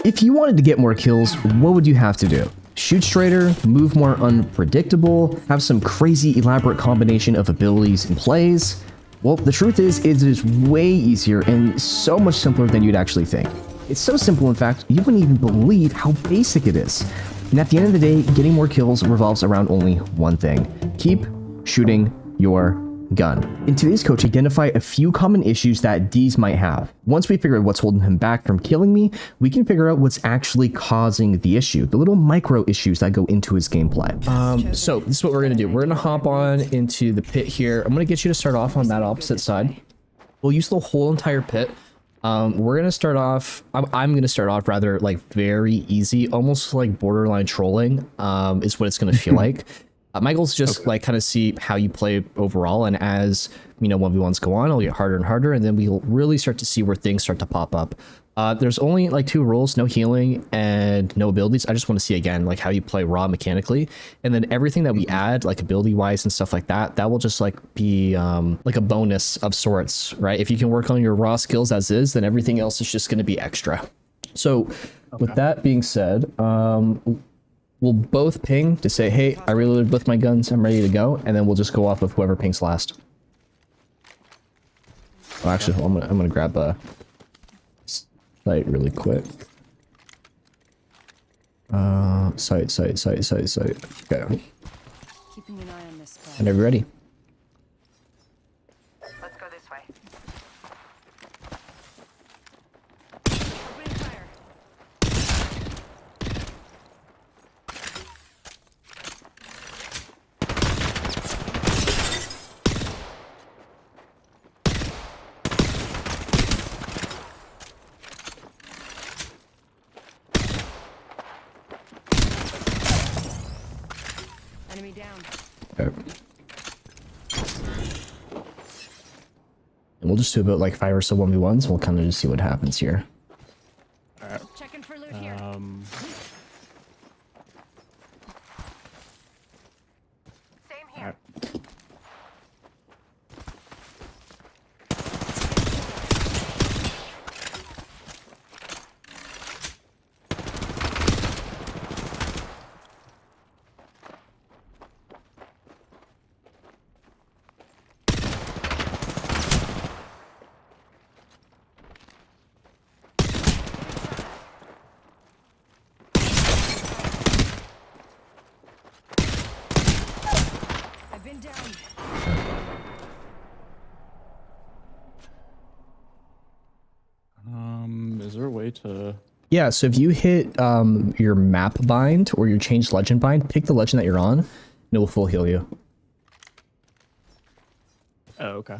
If you wanted to get more kills, what would you have to do? Shoot straighter, move more unpredictable, have some crazy elaborate combination of abilities and plays? Well, the truth is, it is way easier and so much simpler than you'd actually think. It's so simple, in fact, you wouldn't even believe how basic it is. And at the end of the day, getting more kills revolves around only one thing. Keep shooting your gun. In today's coach, identify a few common issues that Deez might have. Once we figure out what's holding him back from killing me, we can figure out what's actually causing the issue, the little micro issues that go into his gameplay. So this is what we're gonna do. We're gonna hop on into the pit here. I'm gonna get you to start off on that opposite side. We'll use the whole entire pit. We're gonna start off, I'm gonna start off rather like very easy, almost like borderline trolling, is what it's gonna feel like. My goal is just like kind of see how you play overall, and as you know 1v1s go on, it'll get harder and harder, and then we'll really start to see where things start to pop up. There's only like 2 rules: no healing and no abilities. I just want to see again like how you play raw mechanically, and then everything that we add like ability wise and stuff like that, that will just like be like a bonus of sorts, right? If you can work on your raw skills as is, then everything else is just going to be extra. So with that being said, we'll both ping to say, hey, I reloaded both my guns, I'm ready to go, and then we'll just go off with whoever pings last. Oh, actually, I'm gonna grab a site really quick. Site. Okay. Keeping an eye on this spot. And are you ready? Let's go this way. Opening fire. Enemy down. Okay. And we'll just do about like 5 or so 1v1s. We'll kind of just see what happens here. Alright. Checking for loot here. Same here. Alright. I've been down. Is there a way to... Yeah, so if you hit your map bind or your change legend bind, pick the legend that you're on, and it will full heal you. Oh, okay.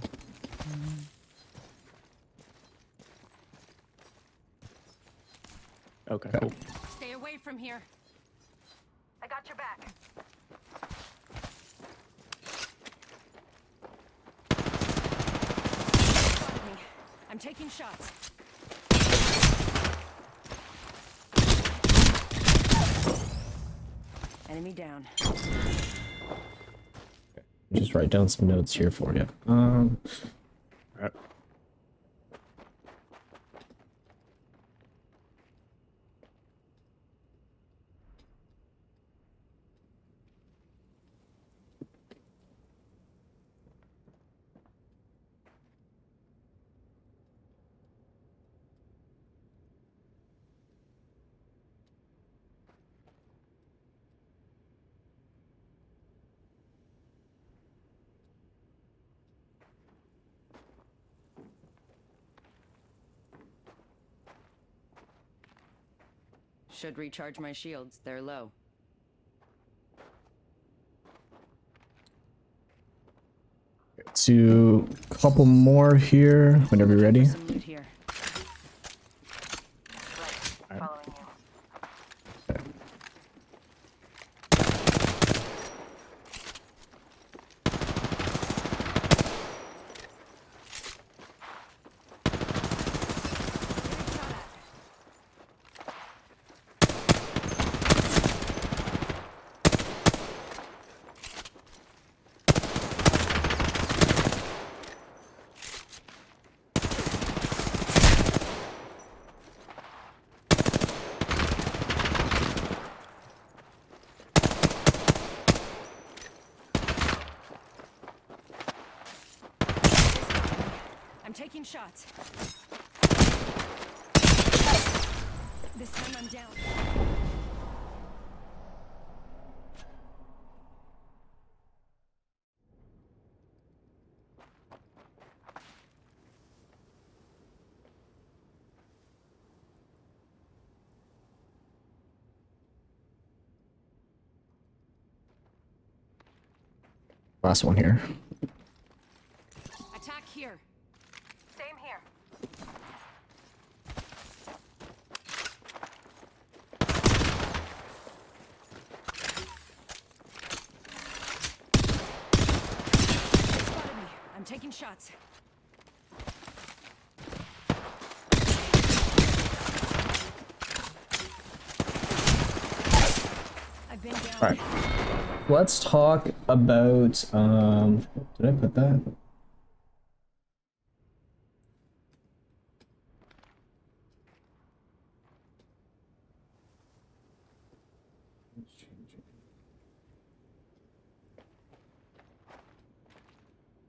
Okay, cool. Stay away from here. I got your back. Spotted me. I'm taking shots. Enemy down. Just write down some notes here for you. Alright. Should recharge my shields. They're low. To a couple more here, whenever you're ready. Some loot here. Right. Following you. taking shots. This time I'm down. Last one here. Attack here. Same here. They spotted me. I'm taking shots. I've been down. All right. Let's talk about, did I put that?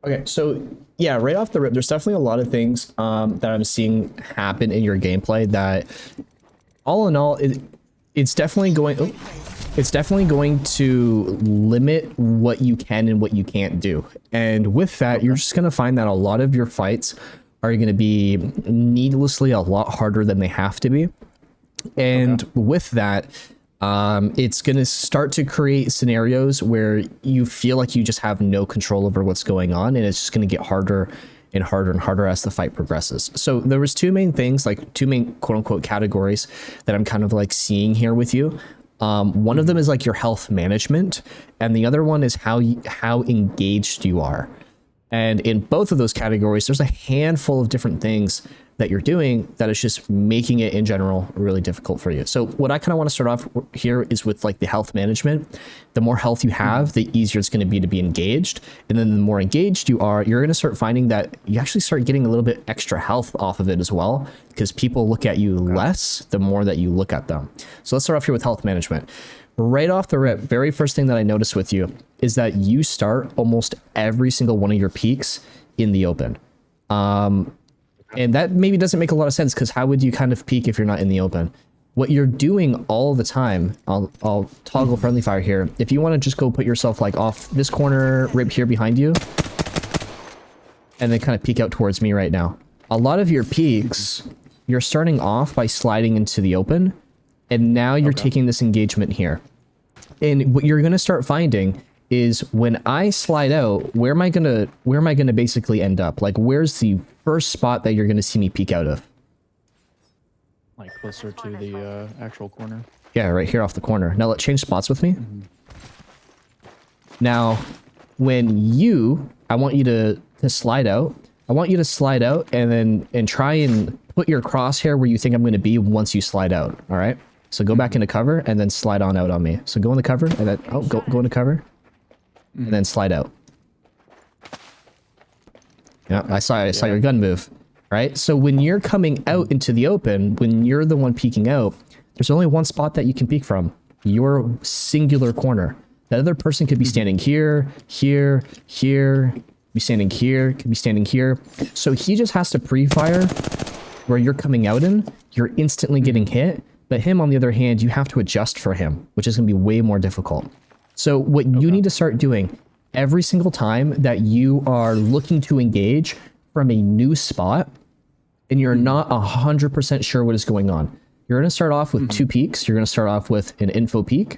Okay, so yeah, right off the rip, there's definitely a lot of things that I'm seeing happen in your gameplay that, all in all, it's definitely going. Oh, it's definitely going to limit what you can and what you can't do. And with that, you're just going to find that a lot of your fights are going to be needlessly a lot harder than they have to be. And with that, it's going to start to create scenarios where you feel like you just have no control over what's going on, and it's just going to get harder and harder and harder as the fight progresses. So there was two main things, like two main quote unquote categories that I'm kind of like seeing here with you. One of them is like your health management, and the other one is how engaged you are. And in both of those categories, there's a handful of different things that you're doing that is just making it in general really difficult for you. So what I kind of want to start off here is with like the health management. The more health you have, the easier it's going to be engaged. And then the more engaged you are, you're going to start finding that you actually start getting a little bit extra health off of it as well, because people look at you less the more that you look at them. So let's start off here with health management. Right off the rip, very first thing that I noticed with you is that you start almost every single one of your peaks in the open. And that maybe doesn't make a lot of sense, because how would you kind of peek if you're not in the open? What you're doing all the time, I'll toggle friendly fire here. If you want to just go put yourself like off this corner right here behind you, and then kind of peek out towards me right now. A lot of your peaks, you're starting off by sliding into the open, and now you're taking this engagement here. And what you're going to start finding is when I slide out, where am I gonna basically end up? Like, where's the first spot that you're gonna see me peek out of? Like closer to the actual corner. Yeah, right here off the corner. Now let's change spots with me. Now, when I want you to slide out. I want you to slide out and try and put your crosshair where you think I'm going to be once you slide out. All right. So go back into cover and then slide on out on me. So go in the cover and then go into cover. And then slide out. Yeah, I saw your gun move, right? So when you're coming out into the open, when you're the one peeking out, there's only one spot that you can peek from, your singular corner. That other person could be standing here, here, here, be standing here, could be standing here. So he just has to pre-fire where you're coming out in, you're instantly getting hit. But him, on the other hand, you have to adjust for him, which is going to be way more difficult. So what you need to start doing every single time that you are looking to engage from a new spot and you're not 100% sure what is going on, you're going to start off with two peaks. You're going to start off with an info peak.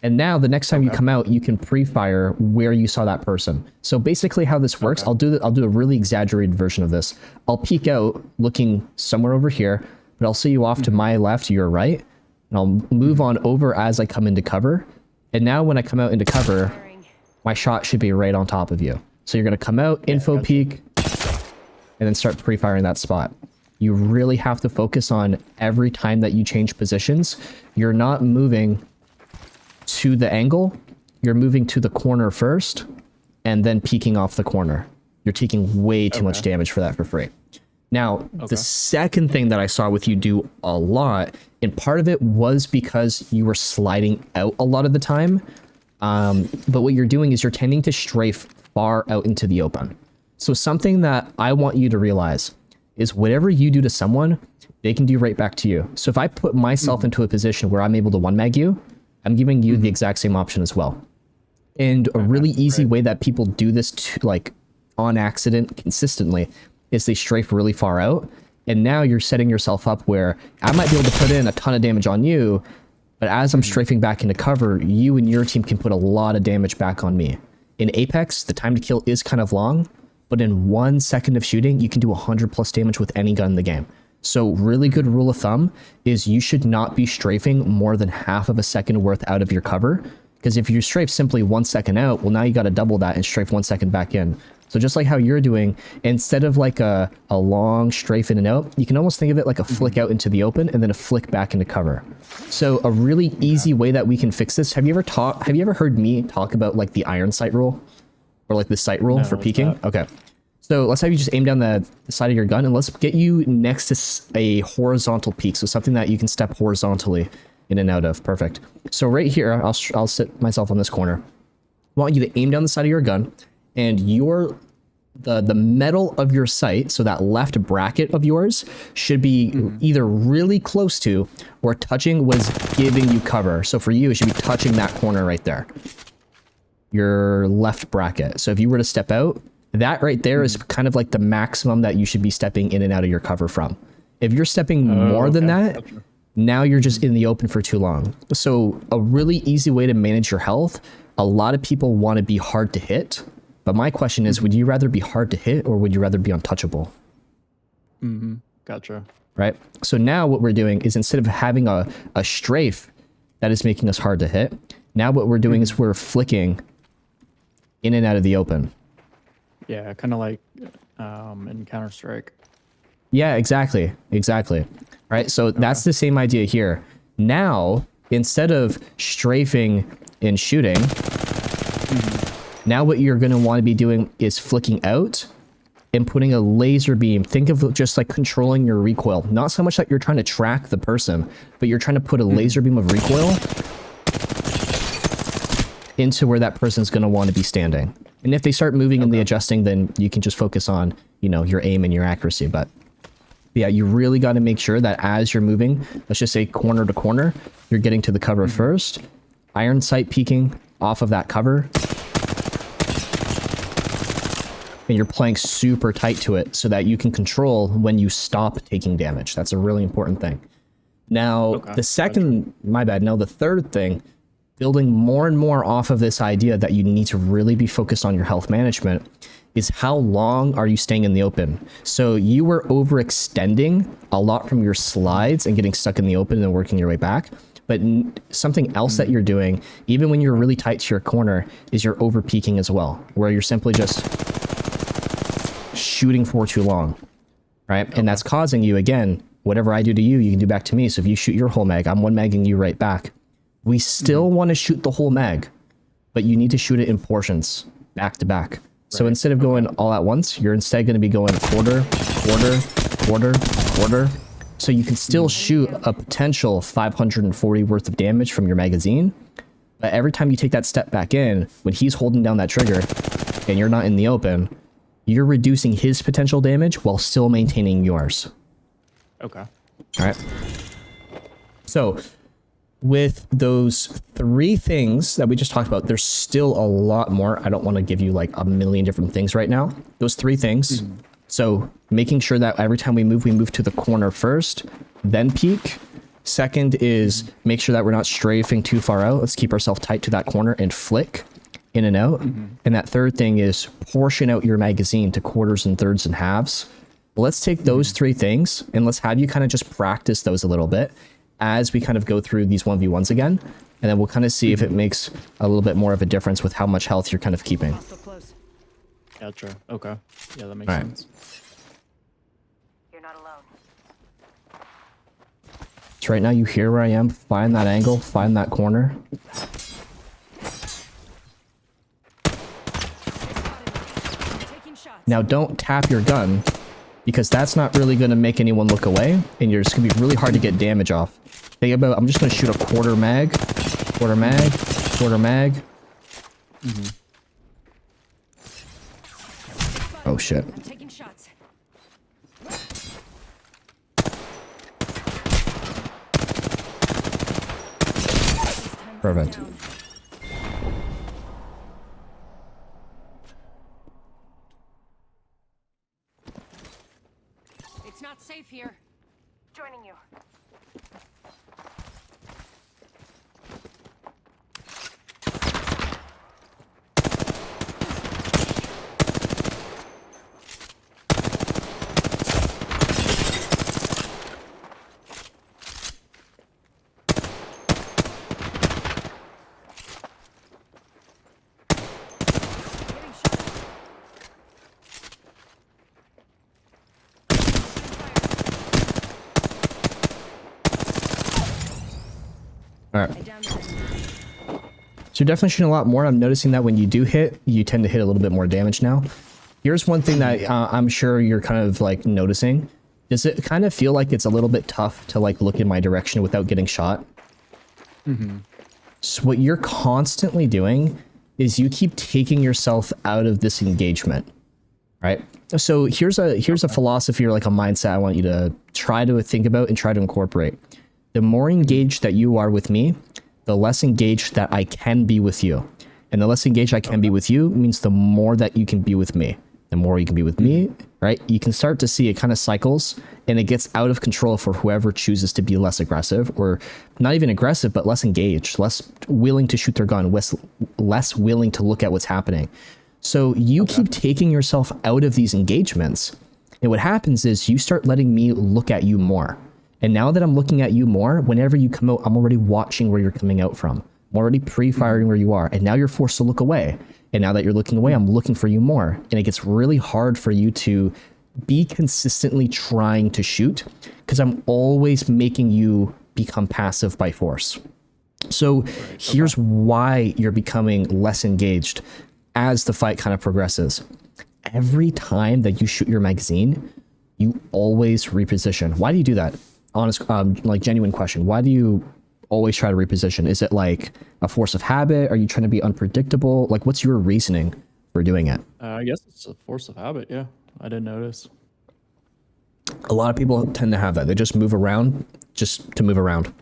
And now the next time you come out, you can pre-fire where you saw that person. So basically how this works, I'll do a really exaggerated version of this. I'll peek out looking somewhere over here, but I'll see you off to my left, your right, and I'll move on over as I come into cover. And now when I come out into cover, my shot should be right on top of you. So you're going to come out, info peek, and then start pre-firing that spot. You really have to focus on every time that you change positions. You're not moving to the angle. You're moving to the corner first, and then peeking off the corner. You're taking way too much damage for that for free. Now, the second thing that I saw with you do a lot, and part of it was because you were sliding out a lot of the time, but what you're doing is you're tending to strafe far out into the open. So something that I want you to realize is whatever you do to someone, they can do right back to you. So if I put myself into a position where I'm able to one mag you, I'm giving you the exact same option as well. And a really easy way that people do this to, like on accident consistently is they strafe really far out. And now you're setting yourself up where I might be able to put in a ton of damage on you, but as I'm strafing back into cover, you and your team can put a lot of damage back on me. In Apex, the time to kill is kind of long, but in 1 second of shooting, you can do 100+ damage with any gun in the game. So really good rule of thumb is you should not be strafing more than half of a second worth out of your cover. Because if you strafe simply 1 second out, well, now you got to double that and strafe 1 second back in. So just like how you're doing, instead of like a long strafe in and out, you can almost think of it like a flick out into the open and then a flick back into cover. So a really easy way that we can fix this. Have you ever heard me talk about like the iron sight rule? Or like the sight rule for peeking? Okay. So let's have you just aim down the side of your gun and let's get you next to a horizontal peak. So something that you can step horizontally in and out of. Perfect. So right here, I'll sit myself on this corner. I want you to aim down the side of your gun and the metal of your sight, so that left bracket of yours, should be either really close to or touching what is giving you cover. So for you, it should be touching that corner right there. Your left bracket. So if you were to step out, that right there is kind of like the maximum that you should be stepping in and out of your cover from. If you're stepping more than that, gotcha. Now you're just in the open for too long. So a really easy way to manage your health, a lot of people want to be hard to hit, but my question is, would you rather be hard to hit or would you rather be untouchable? Gotcha. Right? So now what we're doing is instead of having a strafe that is making us hard to hit, now what we're doing is we're flicking in and out of the open. Yeah, kind of like in Counter-Strike. Yeah, exactly. Right, so that's the same idea here. Now, instead of strafing and shooting, now what you're going to want to be doing is flicking out and putting a laser beam. Think of just like controlling your recoil. Not so much that you're trying to track the person, but you're trying to put a laser beam of recoil into where that person's going to want to be standing. And if they start moving and the adjusting, then you can just focus on, you know, your aim and your accuracy. But yeah, you really got to make sure that as you're moving, let's just say corner to corner, you're getting to the cover first. Iron sight peeking off of that cover. And you're playing super tight to it so that you can control when you stop taking damage. That's a really important thing. Now, the third thing, building more and more off of this idea that you need to really be focused on your health management, is how long are you staying in the open? So you were overextending a lot from your slides and getting stuck in the open and working your way back. But something else that you're doing, even when you're really tight to your corner, is you're over peaking as well, where you're simply just shooting for too long, right? And that's causing you, again, whatever I do to you, you can do back to me. So if you shoot your whole mag, I'm one magging you right back. We still want to shoot the whole mag, but you need to shoot it in portions, back to back. So instead of going all at once, you're instead going to be going quarter, quarter, quarter, quarter. So you can still shoot a potential 540 worth of damage from your magazine. But every time you take that step back in, when he's holding down that trigger and you're not in the open, you're reducing his potential damage while still maintaining yours. Okay. All right. So with those 3 things that we just talked about, there's still a lot more. I don't want to give you like a million different things right now. Those 3 things. So making sure that every time we move to the corner first, then peek. Second is make sure that we're not strafing too far out. Let's keep ourselves tight to that corner and flick in and out. And that third thing is portion out your magazine to quarters and thirds and halves. Let's take those 3 things and let's have you kind of just practice those a little bit as we kind of go through these 1v1s again, and then we'll kind of see if it makes a little bit more of a difference with how much health you're kind of keeping. Gotcha. Okay. Yeah, that makes sense. You're not alone. So right now you hear where I am. Find that angle, find that corner. Now don't tap your gun, because that's not really going to make anyone look away, and you're just going to be really hard to get damage off. Think about, I'm just going to shoot a quarter mag, quarter mag, quarter mag. Oh shit. I'm taking shots. Perfect. It's not safe here. Joining you. All right. So you're definitely shooting a lot more. I'm noticing that when you do hit, you tend to hit a little bit more damage now. Here's one thing that I'm sure you're kind of like noticing. Does it kind of feel like it's a little bit tough to like look in my direction without getting shot? Mm-hmm. So what you're constantly doing is you keep taking yourself out of this engagement, right? So here's a philosophy or like a mindset I want you to try to think about and try to incorporate. The more engaged that you are with me, the less engaged that I can be with you. And the less engaged I can be with you means the more that you can be with me. The more you can be with me, right? You can start to see it kind of cycles and it gets out of control for whoever chooses to be less aggressive, or not even aggressive, but less engaged, less willing to shoot their gun, less willing to look at what's happening. So you keep taking yourself out of these engagements. And what happens is you start letting me look at you more. And now that I'm looking at you more, whenever you come out, I'm already watching where you're coming out from. I'm already pre-firing where you are. And now you're forced to look away. And now that you're looking away, I'm looking for you more. And it gets really hard for you to be consistently trying to shoot because I'm always making you become passive by force. So here's why you're becoming less engaged as the fight kind of progresses. Every time that you shoot your magazine, you always reposition. Why do you do that? Honest, like genuine question. Why do you always try to reposition? Is it like a force of habit? Are you trying to be unpredictable? Like, what's your reasoning for doing it? I guess it's a force of habit. Yeah, I didn't notice. A lot of people tend to have that. They just move around just to move around.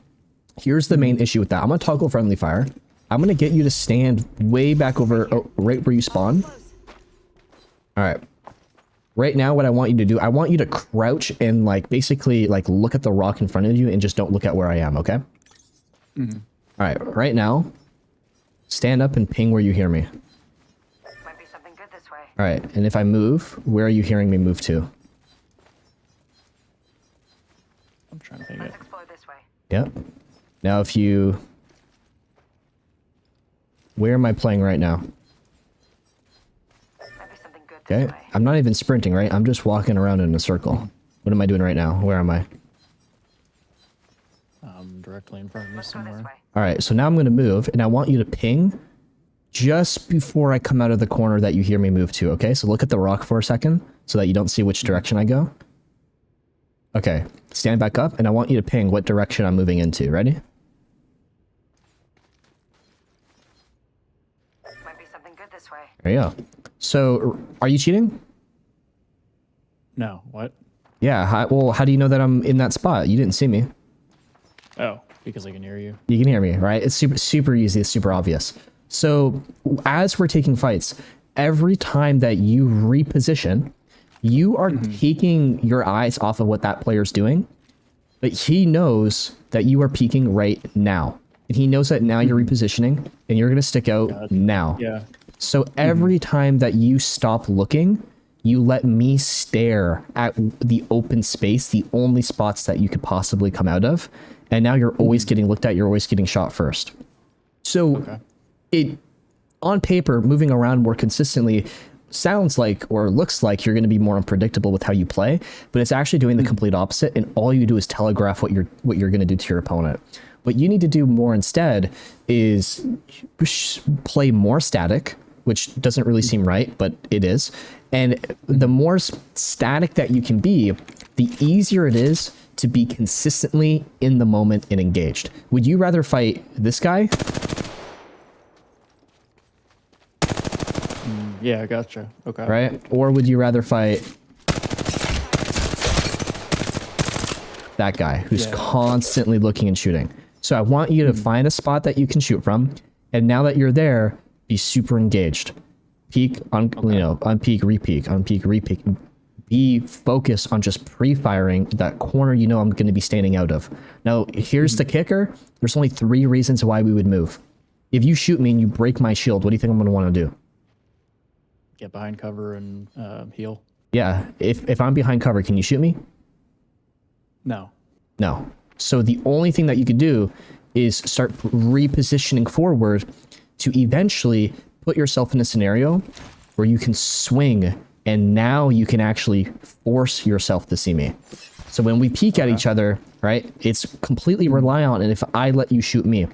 Here's the main issue with that. I'm going to toggle friendly fire. I'm going to get you to stand way back over, right where you spawn. All right. Right now, what I want you to do, I want you to crouch and like basically like look at the rock in front of you and just don't look at where I am, okay? Mm-hmm. All right, right now, stand up and ping where you hear me. Might be something good this way. All right, and if I move, where are you hearing me move to? I'm trying to think Let's it. explore this way. Yep. Now if you... Where am I playing right now? Might be something good Okay, this way. I'm not even sprinting, right? I'm just walking around in a circle. What am I doing right now? Where am I? Directly in front of me Let's go this somewhere. way. All right, so now I'm going to move, and I want you to ping just before I come out of the corner that you hear me move to, okay? So look at the rock for a second so that you don't see which direction I go. Okay, stand back up, and I want you to ping what direction I'm moving into. Ready? Might be something good this way. There you go. So, are you cheating? No, what? Yeah, well, how do you know that I'm in that spot? You didn't see me. Oh, because I can hear you. You can hear me, right? It's super easy. It's super obvious. So as we're taking fights, every time that you reposition, you are taking your eyes off of what that player's doing, but he knows that you are peeking right now. And he knows that now you're repositioning and you're going to stick out now. Yeah. So every time that you stop looking, you let me stare at the open space, the only spots that you could possibly come out of. And now you're always getting looked at. You're always getting shot first. So it, on paper, moving around more consistently sounds like or looks like you're going to be more unpredictable with how you play, but it's actually doing the complete opposite. And all you do is telegraph what you're going to do to your opponent. What you need to do more instead is play more static, which doesn't really seem right, but it is. And the more static that you can be, the easier it is to be consistently in the moment and engaged. Would you rather fight this guy? Yeah, gotcha. Okay. right? Or would you rather fight that guy who's Yeah. constantly looking and shooting? So I want you to find a spot that you can shoot from, and now that you're there, be super engaged. Peek on, on peek, repeak, on peek, repeak. Be focused on just pre-firing that corner you know I'm going to be standing out of. Now, here's the kicker. There's only 3 reasons why we would move. If you shoot me and you break my shield, what do you think I'm going to want to do? Get behind cover and heal. Yeah, if I'm behind cover, can you shoot me? No. No. So the only thing that you could do is start repositioning forward to eventually put yourself in a scenario where you can swing, and now you can actually force yourself to see me. So when we peek at each other, right, it's completely reliant on if I let you shoot me.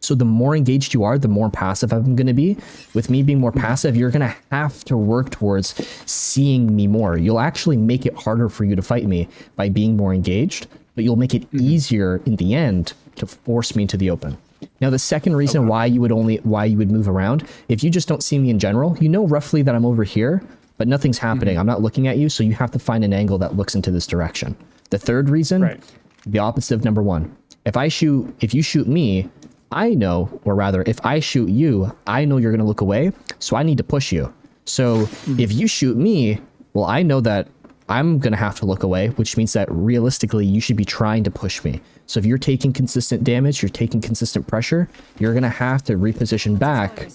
So the more engaged you are, the more passive I'm going to be. With me being more passive, you're going to have to work towards seeing me more. You'll actually make it harder for you to fight me by being more engaged, but you'll make it easier in the end to force me into the open. Now, the second reason why you would move around, if you just don't see me in general, you know roughly that I'm over here, but nothing's happening. I'm not looking at you, so you have to find an angle that looks into this direction. The third reason, the opposite of number 1. If you shoot me, I know, or rather, if I shoot you, I know you're going to look away, so I need to push you. So if you shoot me, well, I know that I'm going to have to look away, which means that realistically, you should be trying to push me. So if you're taking consistent damage, you're taking consistent pressure, you're going to have to reposition back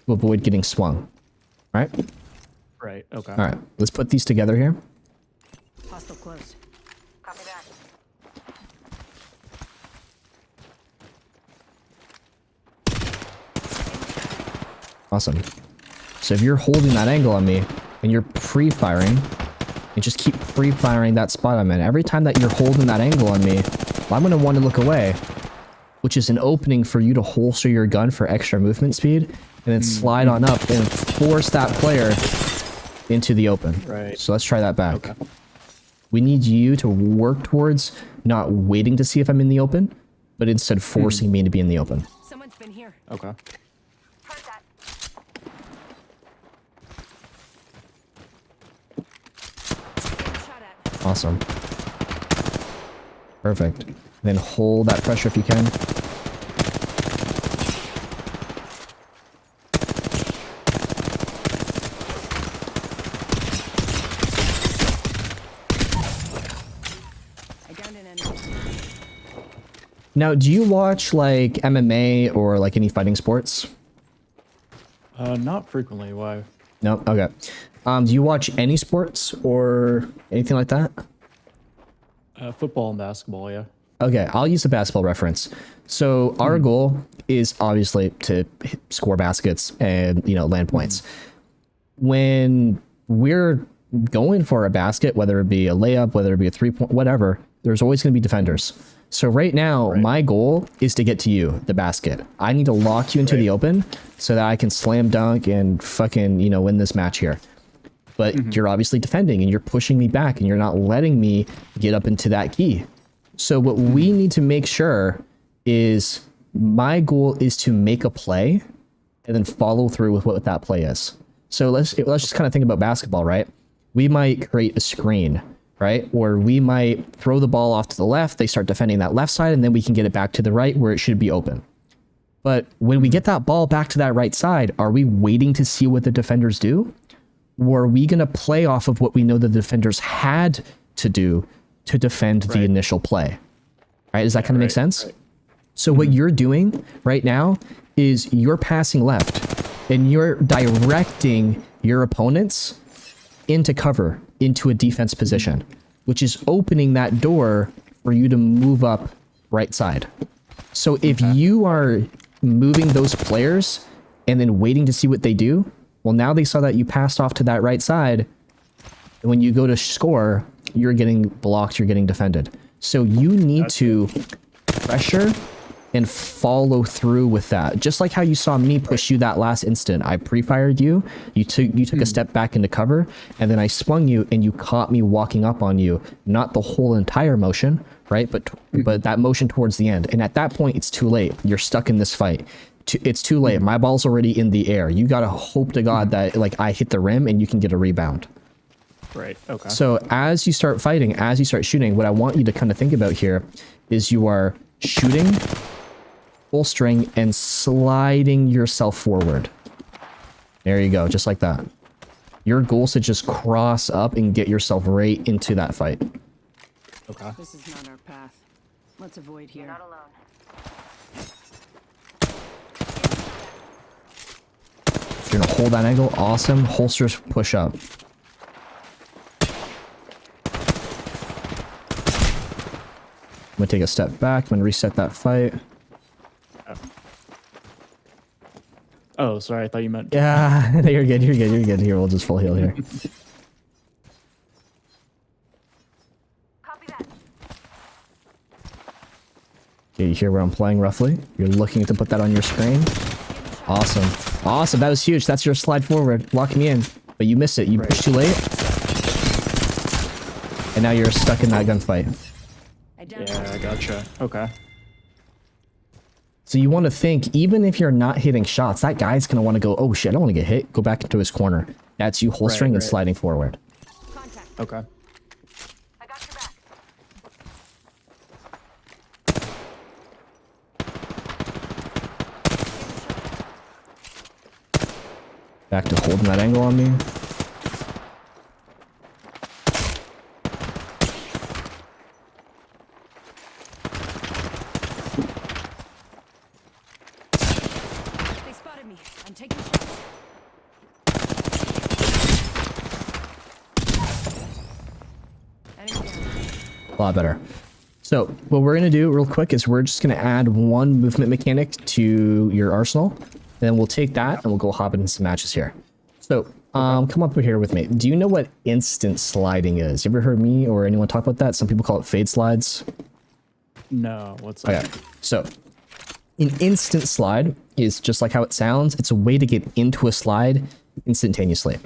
to avoid getting swung. All right? Right, okay. All right, let's put these together here. Hostile close. Copy that. Awesome. So if you're holding that angle on me and you're pre-firing, and just keep pre-firing that spot I'm in. Every time that you're holding that angle on me, well, I'm going to want to look away, which is an opening for you to holster your gun for extra movement speed, and then slide on up and force that player into the open. Right. So let's try that back. Okay. We need you to work towards not waiting to see if I'm in the open, but instead forcing me to be in the open. Someone's been here. Okay. Heard that. Getting shot at. Awesome. Perfect. Then hold that pressure if you can. I downed an enemy. Now, do you watch like MMA or like any fighting sports? Not frequently. Why? No? Okay. Do you watch any sports or anything like that? Football and basketball, yeah. Okay, I'll use a basketball reference. So our goal is obviously to score baskets and, land points. When we're going for a basket, whether it be a layup, whether it be a 3-point, whatever, there's always going to be defenders. So right now, my goal is to get to you, the basket. I need to lock you into the open so that I can slam dunk and fucking, win this match here. But you're obviously defending and you're pushing me back and you're not letting me get up into that key. So what we need to make sure is my goal is to make a play and then follow through with what that play is. So let's just kind of think about basketball, right? We might create a screen, right? Or we might throw the ball off to the left. They start defending that left side and then we can get it back to the right where it should be open. But when we get that ball back to that right side, are we waiting to see what the defenders do? Or are we going to play off of what we know the defenders had to do to defend the initial play? Right? Does that kind of make sense? Right. So what you're doing right now is you're passing left and you're directing your opponents into cover, into a defense position, which is opening that door for you to move up right side. So if you are moving those players and then waiting to see what they do, well, now they saw that you passed off to that right side. And when you go to score, you're getting blocked, you're getting defended. So you need to pressure and follow through with that. Just like how you saw me push you that last instant. I pre-fired you, you took a step back into cover, and then I swung you and you caught me walking up on you. Not the whole entire motion, right? But that motion towards the end. And at that point, it's too late. You're stuck in this fight. it's too late. My ball's already in the air. You gotta hope to God that like I hit the rim and you can get a rebound. Right. Okay. So as you start fighting, as you start shooting, what I want you to kind of think about here is you are shooting, bolstering, and sliding yourself forward. There you go, just like that. Your goal is to just cross up and get yourself right into that fight. Okay. This is not our path. Let's avoid here. Not alone. You're gonna hold that angle. Awesome. Holsters push up. I'm gonna take a step back. I'm gonna reset that fight. Oh, sorry. I thought you meant. Yeah, you're good. You're good. You're good. Here, we'll just full heal here. Copy that. Okay, you hear where I'm playing roughly? You're looking to put that on your screen. Awesome. Awesome. That was huge. That's your slide forward. Lock me in. But you missed it. You pushed too late. And now you're stuck in that gunfight. Yeah, I gotcha. Okay. So you want to think, even if you're not hitting shots, that guy's going to want to go, oh shit, I don't want to get hit. Go back into his corner. That's you holstering and sliding forward. Contact. Okay. I got your back. Back to holding that angle on me. They spotted me. I'm taking shots. Enemy down. A lot better. So what we're going to do real quick is we're just going to add one movement mechanic to your arsenal. Then we'll take that and we'll go hop into some matches here. So come up here with me. Do you know what instant sliding is? You ever heard me or anyone talk about that? Some people call it fade slides. No, what's that? Okay, so an instant slide is just like how it sounds. It's a way to get into a slide instantaneously.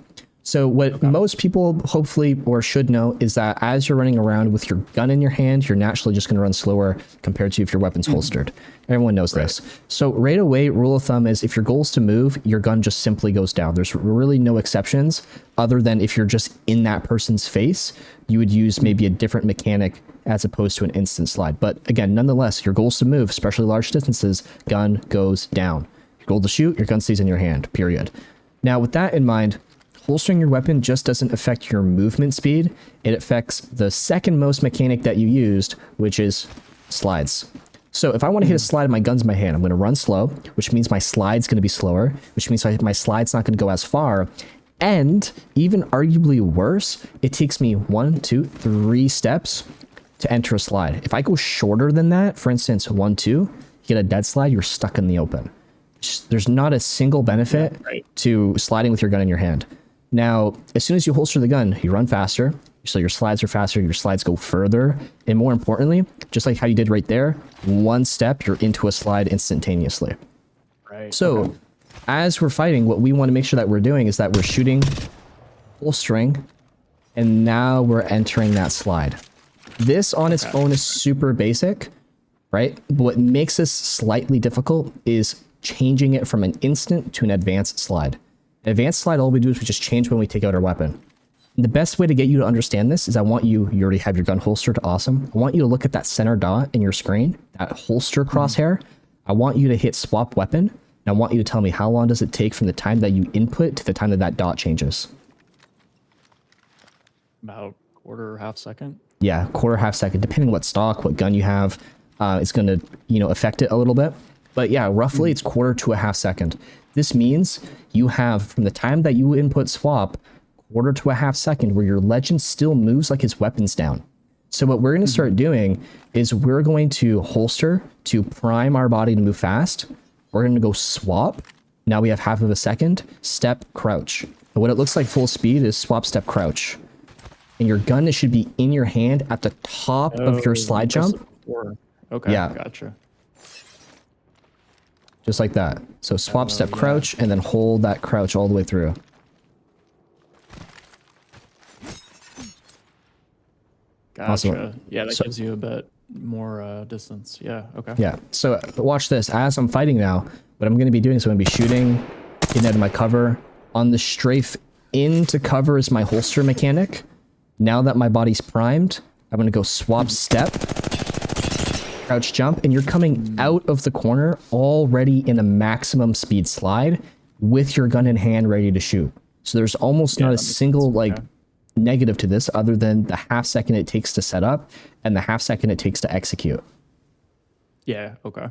So what most people hopefully or should know is that as you're running around with your gun in your hand, you're naturally just going to run slower compared to if your weapon's holstered. Everyone knows this. So right away, rule of thumb is if your goal is to move, your gun just simply goes down. There's really no exceptions other than if you're just in that person's face, you would use maybe a different mechanic as opposed to an instant slide. But again, nonetheless, your goal is to move, especially large distances, gun goes down. Your goal to shoot, your gun stays in your hand, period. Now with that in mind, holstering your weapon just doesn't affect your movement speed. It affects the second most mechanic that you used, which is slides. So if I want to hit a slide, my gun's in my hand. I'm going to run slow, which means my slide's going to be slower, which means my slide's not going to go as far. And even arguably worse, it takes me 1, 2, 3 steps to enter a slide. If I go shorter than that, for instance, 1, 2, you get a dead slide, you're stuck in the open. There's not a single benefit to sliding with your gun in your hand. Now, as soon as you holster the gun, you run faster, so your slides are faster, your slides go further, and more importantly, just like how you did right there, one step, you're into a slide instantaneously. Right. So, as we're fighting, what we want to make sure that we're doing is that we're shooting, holstering, and now we're entering that slide. This on its own is super basic, right? But what makes this slightly difficult is changing it from an instant to an advanced slide. An advanced slide, all we do is we just change when we take out our weapon. And the best way to get you to understand this is I want you already have your gun holstered, awesome. I want you to look at that center dot in your screen, that holster crosshair. I want you to hit swap weapon. And I want you to tell me how long does it take from the time that you input to the time that that dot changes. About quarter, half second. Yeah, quarter, half second, depending on what stock, what gun you have. It's going to, affect it a little bit. But yeah, roughly it's quarter to a half second. This means you have, from the time that you input swap, quarter to a half second where your legend still moves like his weapon's down. So what we're going to start doing is we're going to holster to prime our body to move fast. We're going to go swap. Now we have half of a second. Step, crouch. And what it looks like full speed is swap, step, crouch. And your gun should be in your hand at the top of your slide jump. Okay, Yeah. Gotcha. Just like that. So swap, step, crouch, and then hold that crouch all the way through. Gotcha. Awesome. Yeah, that gives you a bit more distance. Yeah, okay. Yeah. So watch this. As I'm fighting now, What I'm going to be doing is I'm going to be shooting, getting out of my cover. On the strafe into cover is my holster mechanic. Now that my body's primed, I'm going to go swap step, crouch jump, and you're coming out of the corner already in a maximum speed slide with your gun in hand ready to shoot. So there's almost not a single like negative to this other than the half second it takes to set up and the half second it takes to execute. Yeah, okay.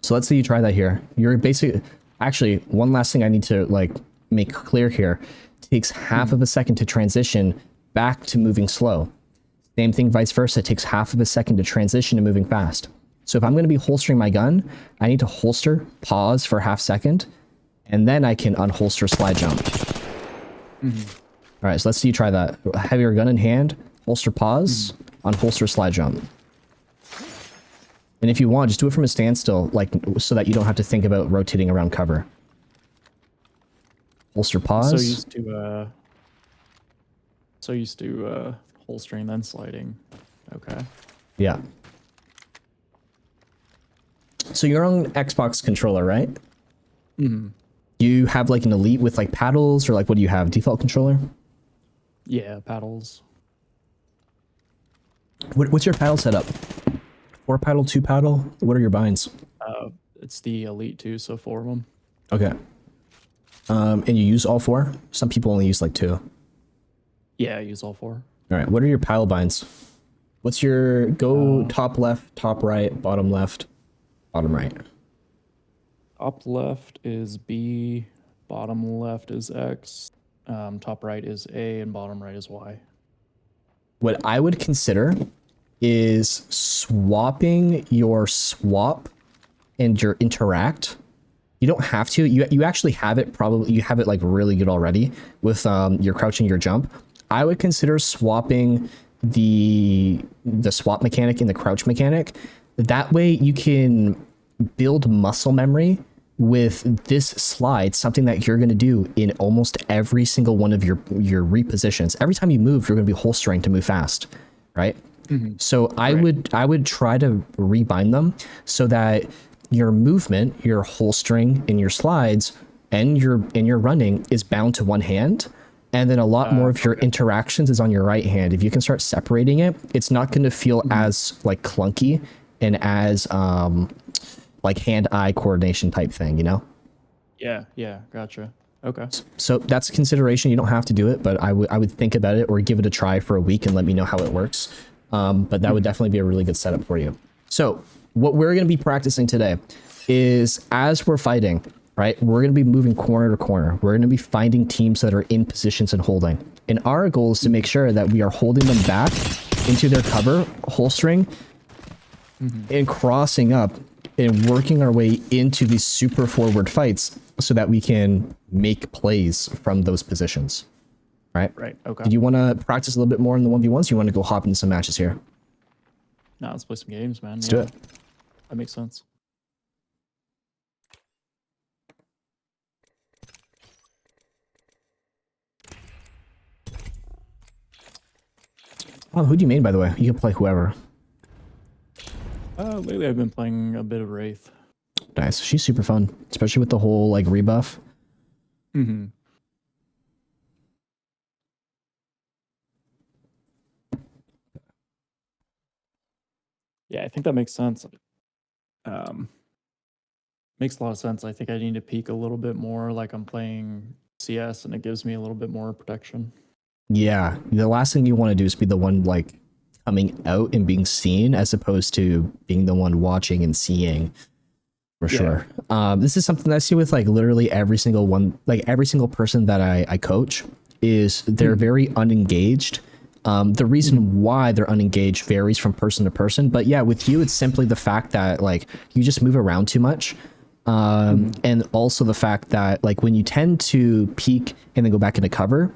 So let's say you try that here. You're basically, actually, one last thing I need to like make clear here. It takes half of a second to transition back to moving slow. Same thing vice versa. It takes half of a second to transition to moving fast. So if I'm going to be holstering my gun, I need to holster, pause for half second, and then I can unholster slide jump. All right, so let's see you try that. Have your gun in hand, holster pause, unholster slide jump. And if you want, just do it from a standstill, like so that you don't have to think about rotating around cover. Holster pause. So used to holstering then sliding. Okay. Yeah. So you're on Xbox controller, right? Mm-hmm. You have like an Elite with like paddles, or like what do you have? Default controller? Yeah, paddles. What's your paddle setup? 4 paddle, 2 paddle? What are your binds? It's the Elite 2, so 4 of them. Okay. And you use all 4? Some people only use like 2. Yeah, I use all 4. All right. What are your paddle binds? What's your go top left, top right, bottom left, bottom right? Top left is B, bottom left is X, top right is A, and bottom right is Y. What I would consider is swapping your swap and your interact. You don't have to. You actually have it probably. You have it like really good already with your crouch and your jump. I would consider swapping the swap mechanic and the crouch mechanic. That way you can build muscle memory with this slide, something that you're going to do in almost every single one of your repositions. Every time you move, you're going to be holstering to move fast, right? Mm-hmm. So I would try to rebind them so that your movement, your holstering, and your slides, and your running is bound to one hand, and then a lot more of your interactions is on your right hand. If you can start separating it, it's not going to feel as like clunky and as like hand-eye coordination type thing, you know? Yeah, gotcha. Okay. So that's a consideration. You don't have to do it, but I would think about it or give it a try for a week and let me know how it works. But that would definitely be a really good setup for you. So what we're going to be practicing today is as we're fighting, right, we're going to be moving corner to corner. We're going to be finding teams that are in positions and holding. And our goal is to make sure that we are holding them back into their cover, holstering, and crossing up and working our way into these super forward fights so that we can make plays from those positions. Right? Right, okay. Do you want to practice a little bit more in the 1v1s? You want to go hop into some matches here? No, let's play some games, man. Let's do it. That makes sense. Oh, who do you mean, by the way? You can play whoever. Lately I've been playing a bit of Wraith. Nice. She's super fun, especially with the whole like rebuff. Mm-hmm. Yeah, I think that makes sense. Makes a lot of sense. I think I need to peek a little bit more like I'm playing CS, and it gives me a little bit more protection. Yeah, the last thing you want to do is be the one like coming out and being seen, as opposed to being the one watching and seeing. For sure. This is something that I see with like literally every single one, like every single person that I coach is they're very unengaged. The reason why they're unengaged varies from person to person, but yeah, with you, it's simply the fact that like you just move around too much. And also the fact that like when you tend to peek and then go back into cover,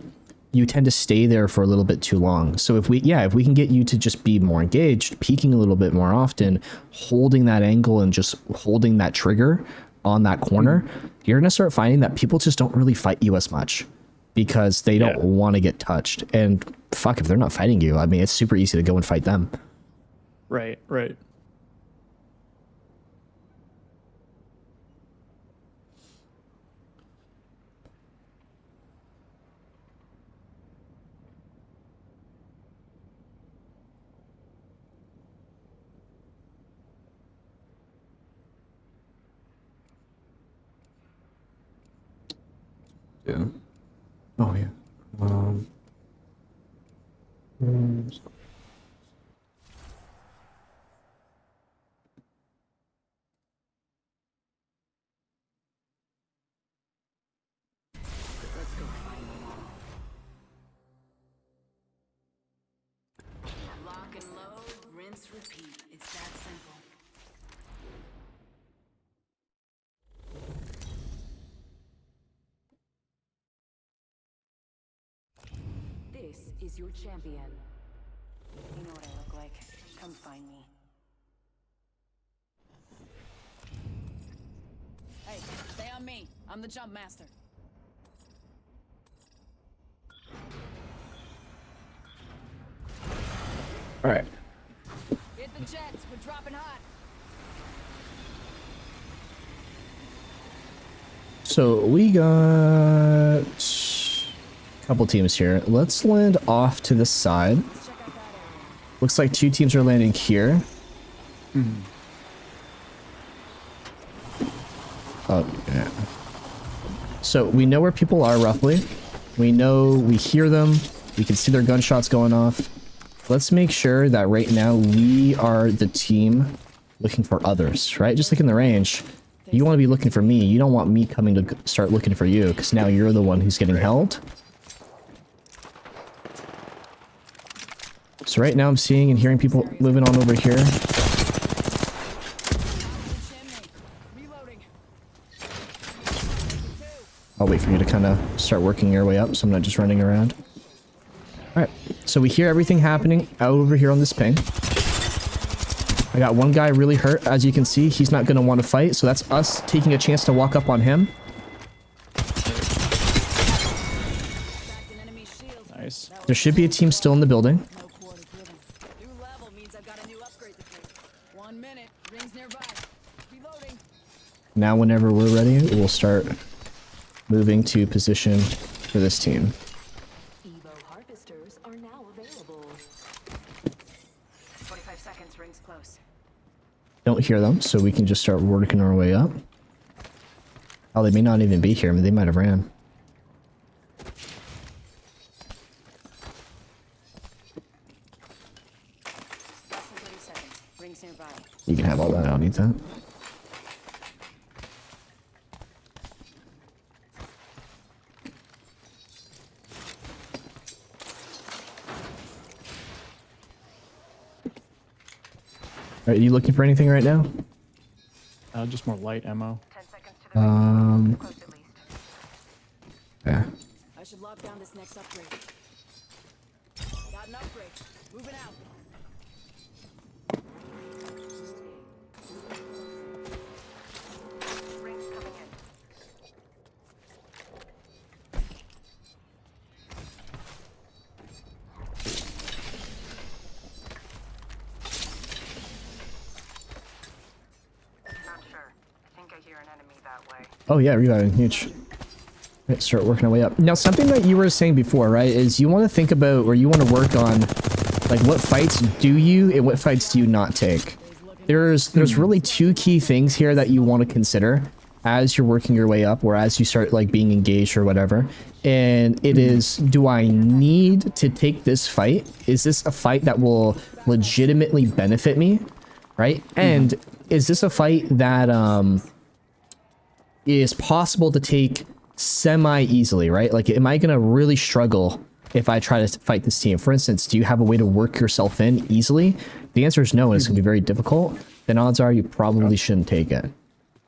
you tend to stay there for a little bit too long. So if we can get you to just be more engaged, peeking a little bit more often, holding that angle and just holding that trigger on that corner, you're going to start finding that people just don't really fight you as much because they don't want to get touched. And fuck, if they're not fighting you, I mean, it's super easy to go and fight them. Right. Yeah. Oh yeah. Let's go find them all. Lock and load, rinse, repeat. It's that simple. This is your champion. You know what I look like. Come find me. Hey, stay on me. I'm the jump master. All right. Hit the jets. We're dropping hot. So we got a couple teams here. Let's land off to the side. Let's check out that area. Looks like 2 teams are landing here. Oh, yeah. So we know where people are roughly. We hear them. We can see their gunshots going off. Let's make sure that right now we are the team looking for others, right? Just like in the range, you want to be looking for me. You don't want me coming to start looking for you because now you're the one who's getting held. So right now I'm seeing and hearing people moving on over here. Reloading. I'll wait for you to kind of start working your way up so I'm not just running around. Alright, so we hear everything happening out over here on this ping. I got one guy really hurt, as you can see. He's not going to want to fight, so that's us taking a chance to walk up on him. Nice. There should be a team still in the building. No quarter given. New level means I've got a new upgrade to take. 1 minute. Rings nearby. Reloading. Now whenever we're ready, we'll start moving to position for this team. Evo harvesters are now available. 45 seconds. Rings close. Don't hear them, so we can just start working our way up. Oh, they may not even be here. I mean, they might have ran. Less than 30 seconds. Rings nearby. You can have all that. I don't need that. Are you looking for anything right now? Just more light ammo. 10 seconds to the ring. Close at least. Yeah. I should lock down this next upgrade. Got an upgrade. Moving out. Rings coming in. Not sure. Think I hear an enemy that way. Oh yeah, reviving, huge. Right, start working our way up. Now, something that you were saying before, right, is you want to think about, or you want to work on, like, what fights do you and what fights do you not take? There's really 2 key things here that you want to consider as you're working your way up, or as you start, like, being engaged or whatever. And it is, do I need to take this fight? Is this a fight that will legitimately benefit me, right? And is this a fight that is possible to take semi-easily, right? Like, am I gonna really struggle if I try to fight this team? For instance, do you have a way to work yourself in easily? The answer is no, and it's gonna be very difficult. Then odds are you probably shouldn't take it.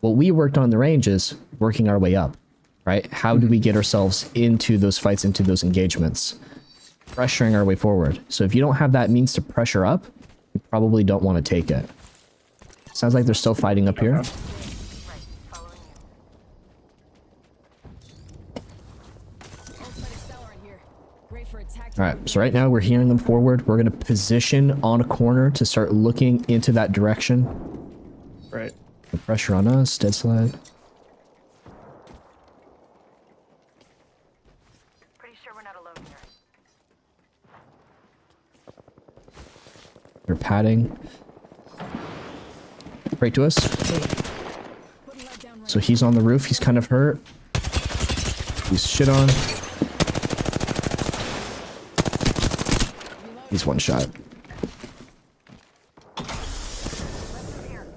What we worked on in the range is working our way up, right? How do we get ourselves into those fights, into those engagements? Pressuring our way forward. So if you don't have that means to pressure up, you probably don't want to take it. Sounds like they're still fighting up here. Right. Following you. Ultimate accelerant here. Great for attack. All right, so right now we're hearing them forward. We're going to position on a corner to start looking into that direction. Right. The pressure on us, dead slide. Pretty sure we're not alone here. They're padding. Right to us. Putting light down right. So he's on the roof. He's kind of hurt. He's shit on. He's one shot.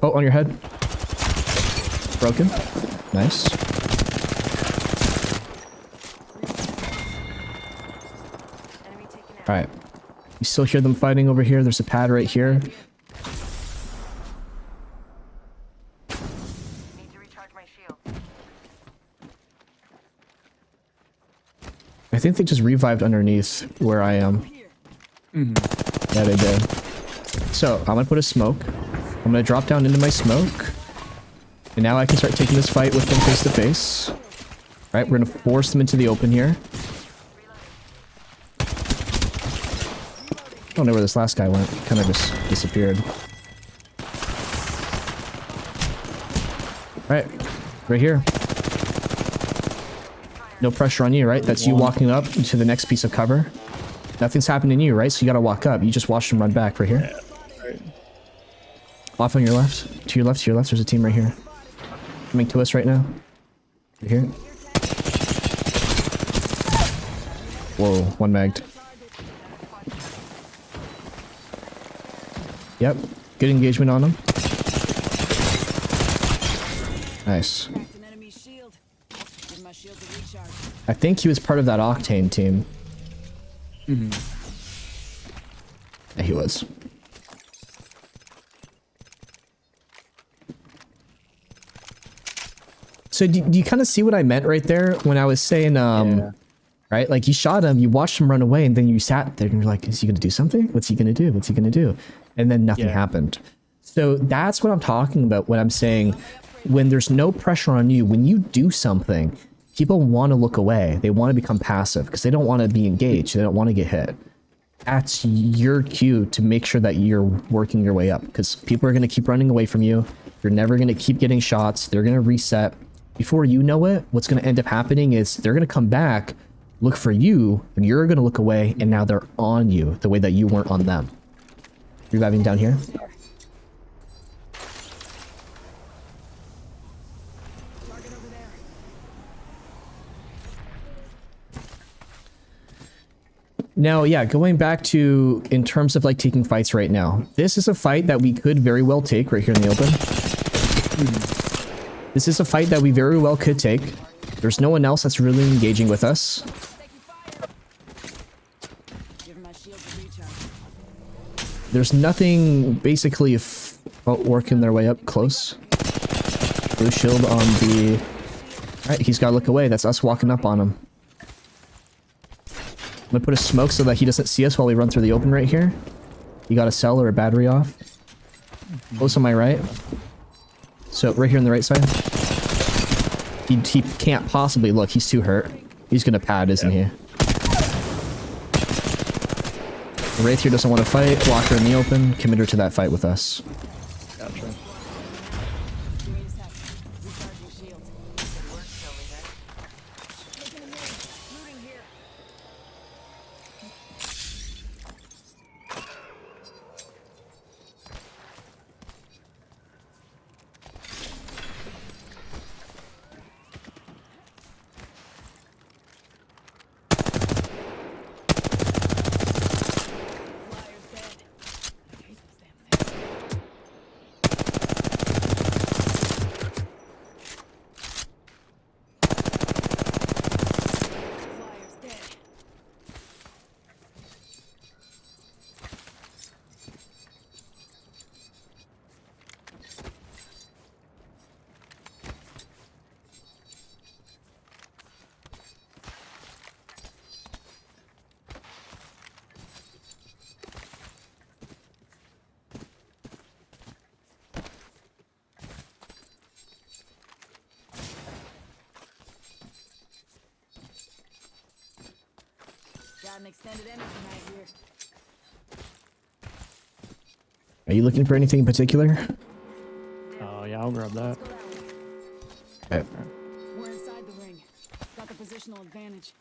Oh, on your head. Broken. Nice. Alright. You still hear them fighting over here. There's a pad right here. Need to recharge my shield. I think they just revived underneath where I am. Yeah, they did. So, I'm gonna put a smoke. I'm gonna drop down into my smoke. And now I can start taking this fight with them face to face. Right, we're gonna force them into the open here. I don't know where this last guy went. Kind of just disappeared. Right, right here. No pressure on you, right? That's you walking up to the next piece of cover. Nothing's happening to you, right? So you gotta walk up. You just watch them run back right here. Off on your left. To your left, to your left. There's a team right here. Coming to us right now. Right here. Whoa, one magged. Yep. Good engagement on him. Nice. Cracked an enemy shield. Give my shield a recharge. I think he was part of that Octane team. Yeah, he was. So do you kind of see what I meant right there when I was saying, right? Like you shot him, you watched him run away, and then you sat there and you're like, is he going to do something? What's he going to do? What's he going to do? And then nothing happened. So that's what I'm talking about when I'm saying when there's no pressure on you, when you do something, people want to look away. They want to become passive because they don't want to be engaged. They don't want to get hit. That's your cue to make sure that you're working your way up because people are going to keep running away from you. You're never going to keep getting shots. They're going to reset. Before you know it, what's going to end up happening is they're going to come back, look for you, and you're going to look away, and now they're on you the way that you weren't on them. Reviving down here. Target over there. Now, yeah, going back to in terms of like taking fights right now, this is a fight that we could very well take right here in the open. This is a fight that we very well could take. There's no one else that's really engaging with us. Give my shield a recharge. There's nothing basically working their way up close. Blue shield on the... Alright, he's gotta look away. That's us walking up on him. I'm gonna put a smoke so that he doesn't see us while we run through the open right here. You got a cell or a battery off. Close on my right. So right here on the right side. He can't possibly look. He's too hurt. He's gonna pad, isn't he? Wraith here doesn't want to fight. Block her in the open. Commit her to that fight with us. Gotcha. Give me a sec. Recharging shields. Taking a minute. Looting here. Flyer's dead. I hate those damn things. Flyer's dead. Got an extended energy mag here. Are you looking for anything in particular? Oh, yeah, I'll grab that. Okay. We're inside the ring. Got the positional advantage.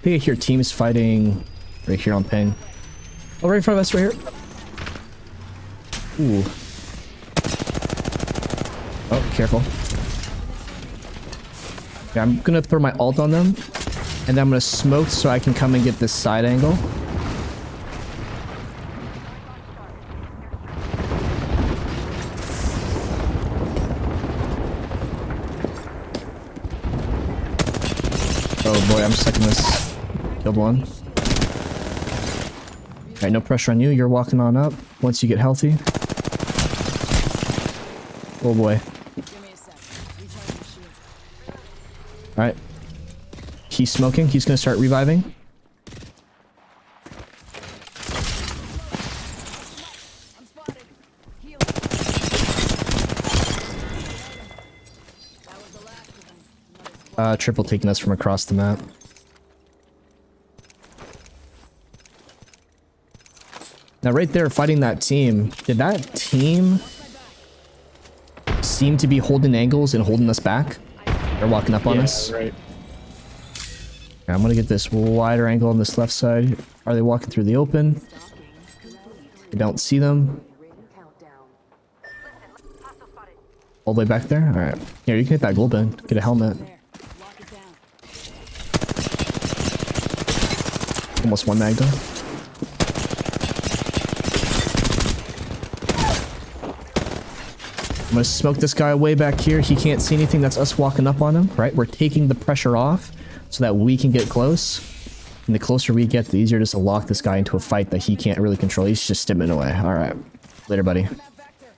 think I hear teams fighting right here on ping. Oh, right in front of us, right here. Ooh. Oh, careful. Yeah, I'm gonna throw my ult on them, and then I'm gonna smoke so I can come and get this side angle. Oh boy, I'm stuck in this. Killed one. Alright, no pressure on you. You're walking on up once you get healthy. Oh boy. Give me a sec. Recharge my shields. Alright. He's smoking. He's gonna start reviving. I'm spotted. Healing. That was the last of them. Another squad. Triple taking us from across the map. Now right there fighting that team, did that team seem to be holding angles and holding us back? They're walking up on us. Right. Okay, I'm gonna get this wider angle on this left side. Are they walking through the open? I don't see them. All the way back there? Alright. Here, you can hit that gold bin. Get a helmet. There. Lock it down. Almost one Magda. I'm gonna smoke this guy way back here. He can't see anything. That's us walking up on him, right? We're taking the pressure off so that we can get close. And the closer we get, the easier it is to lock this guy into a fight that he can't really control. He's just stimming away. All right. Later, buddy. Map vector.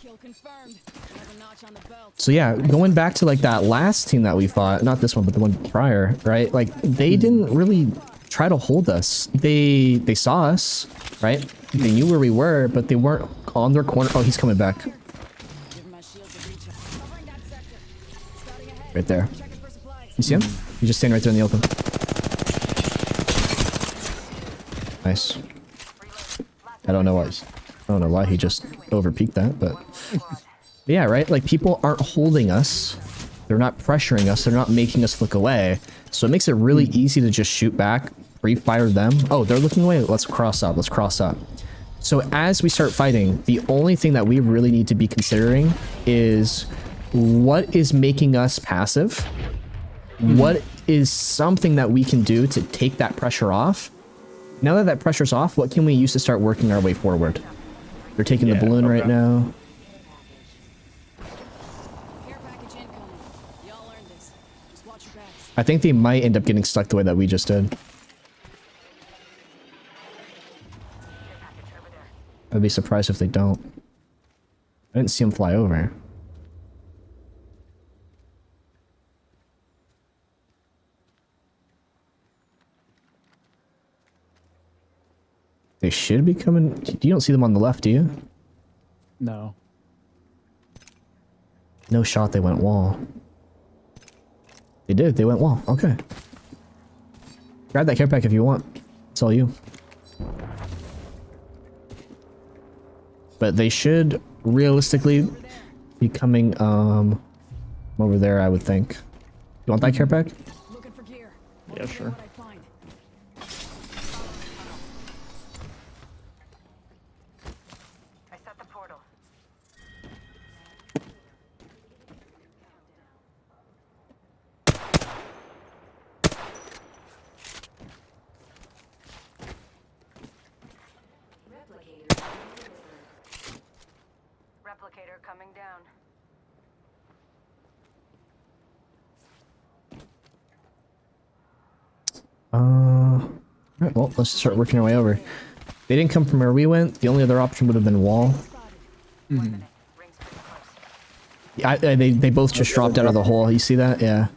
Kill confirmed. Another notch on the belt. So yeah, going back to like that last team that we fought, not this one, but the one prior, right? Like they didn't really try to hold us. They saw us, right? They knew where we were, but they weren't on their corner. Oh, he's coming back. Give my shields a reach. Covering that sector. Scouting ahead. Right there. Checking for supplies. You see him? He's just standing right there in the open. Nice. I don't know why he just overpeaked that, but yeah, right? Like people aren't holding us. They're not pressuring us. They're not making us look away. So it makes it really easy to just shoot back, pre-fire them. Oh, they're looking away. Let's cross up. Let's cross up. So as we start fighting, the only thing that we really need to be considering is what is making us passive? What is something that we can do to take that pressure off? Now that that pressure's off, what can we use to start working our way forward? They're taking the balloon right now. Care package incoming. Y'all earned this. Just watch your backs. I think they might end up getting stuck the way that we just did. I'd be surprised if they don't. I didn't see them fly over. They should be coming. You don't see them on the left, do you? No. No shot, they went wall. They did, they went wall. Okay. Grab that care pack if you want. It's all you. But they should realistically be coming over there, I would think. You want that care pack? Looking for gear. Yeah, sure. What I find. I set the portal. Replicator coming down. Alright, well, let's start working our way over. They didn't come from where we went. The only other option would have been wall. Rings pretty close. Yeah, they both just dropped out of the hole. You see that? Yeah.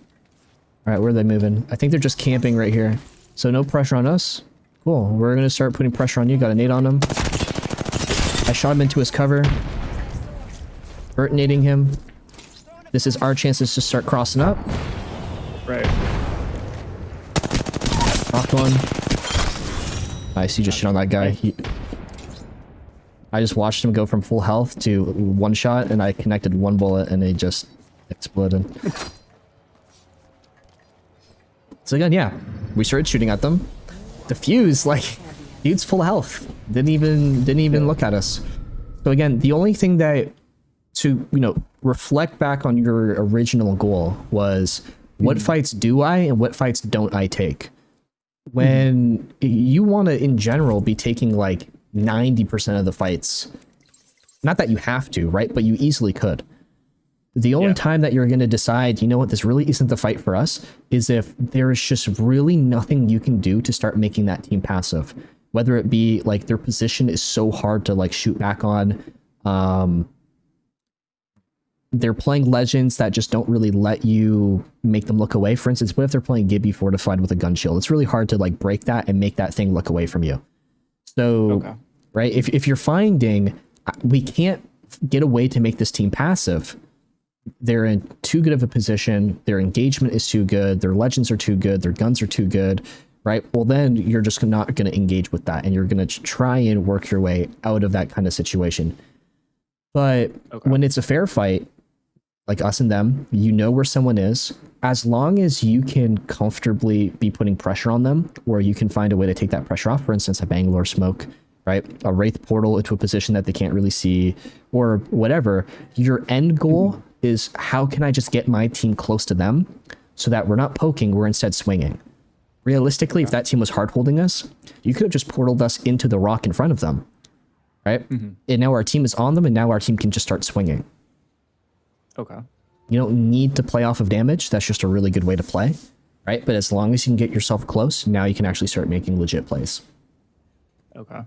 Alright, where are they moving? I think they're just camping right here. So no pressure on us. Cool. We're gonna start putting pressure on you. Got a nade on him. I shot him into his cover. Hurt nading him. This is our chances to start crossing up. Right. Knocked one. Nice, you just shit on that guy. I just watched him go from full health to one shot, and I connected one bullet, and it just exploded. So again, yeah, we started shooting at them. The fuse, like, dude's full health. Didn't even look at us. So again, the only thing that to reflect back on your original goal was what fights do I and what fights don't I take? When you want to, in general, be taking like 90% of the fights, not that you have to, right? But you easily could. The only time that you're going to decide, you know what, this really isn't the fight for us, is if there is just really nothing you can do to start making that team passive. Whether it be like their position is so hard to like shoot back on. They're playing legends that just don't really let you make them look away. For instance, what if they're playing Gibby fortified with a gun shield? It's really hard to like break that and make that thing look away from you. So, right, if you're finding we can't get a way to make this team passive, they're in too good of a position, their engagement is too good, their legends are too good, their guns are too good, right? Well, then you're just not going to engage with that, and you're going to try and work your way out of that kind of situation. But when it's a fair fight, like us and them, you know where someone is. As long as you can comfortably be putting pressure on them, or you can find a way to take that pressure off, for instance, a Bangalore smoke, right? A Wraith portal into a position that they can't really see, or whatever. Your end goal is, how can I just get my team close to them so that we're not poking, we're instead swinging. Realistically, if that team was hard holding us, you could have just portaled us into the rock in front of them, right? And now our team is on them, and now our team can just start swinging. Okay. You don't need to play off of damage. That's just a really good way to play, right? But as long as you can get yourself close, now you can actually start making legit plays. Okay.